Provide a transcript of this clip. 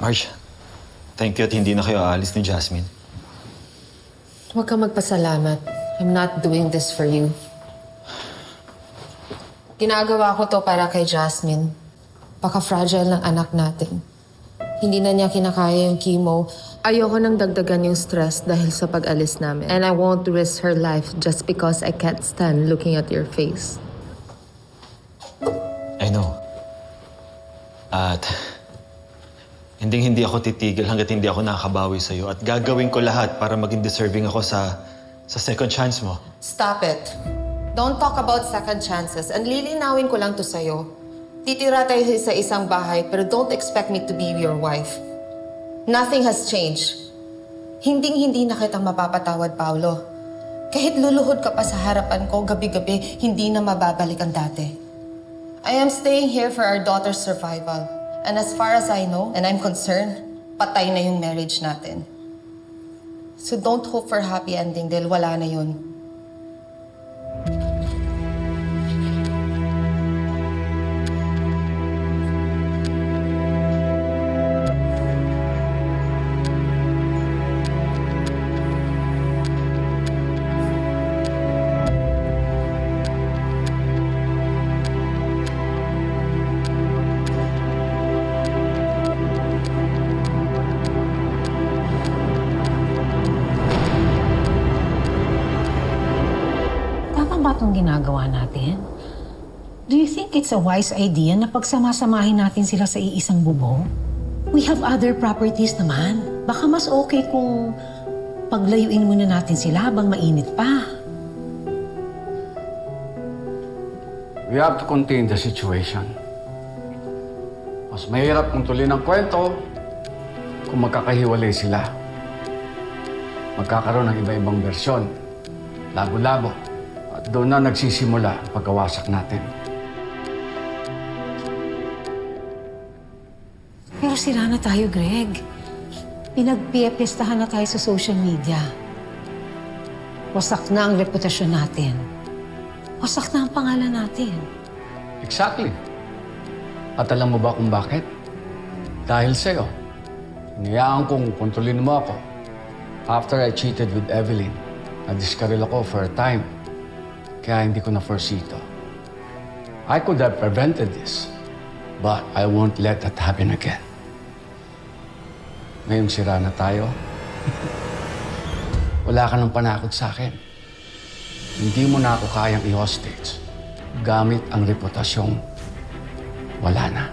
Marge, thank you at hindi na kayo aalis ni Jasmine. Huwag kang magpasalamat. I'm not doing this for you. Ginagawa ko to para kay Jasmine. Baka fragile ng anak natin. Hindi na niya kinakaya yung chemo. Ayoko nang dagdagan yung stress dahil sa pag-alis namin. And I won't risk her life just because I can't stand looking at your face. I know. At hindi ako titigil hanggat hindi ako nakakabawi sa'yo. At gagawin ko lahat para maging deserving ako sa second chance mo. Stop it. Don't talk about second chances. And lilinawin ko lang to sa'yo. Titira tayo sa isang bahay, pero don't expect me to be your wife. Nothing has changed. Hinding-hindi na kitang mapapatawad, Paolo. Kahit luluhod ka pa sa harapan ko gabi-gabi, hindi na mababalik ang dati. I am staying here for our daughter's survival. And as far as I know, and I'm concerned, patay na yung marriage natin. So don't hope for happy ending dahil wala na yun. Ba itong ginagawa natin? Do you think it's a wise idea na pagsamasamahin natin sila sa iisang bubong? We have other properties naman. Baka mas okay kung paglayuin muna natin sila habang mainit pa. We have to contain the situation. Mas mahirap kung tuloy ng kwento kung magkakahiwalay sila. Magkakaroon ng iba-ibang bersyon. Labo-labo. At doon na nagsisimula ang pagkawasak natin. Pero sira na tayo, Greg. Pinagpipiestahan na tayo sa social media. Wasak na ang reputasyon natin. Wasak na ang pangalan natin. Exactly. At alam mo ba kung bakit? Dahil sa'yo. Hinayaan kong kontrolin mo ako. After I cheated with Evelyn, nadiskaril ako for a time. Kaya hindi ko na-foresee ito. I could have prevented this, but I won't let that happen again. Ngayong sira na tayo, wala ka nang panakot sa akin. Hindi mo na ako kayang i-hostage gamit ang reputasyong wala na.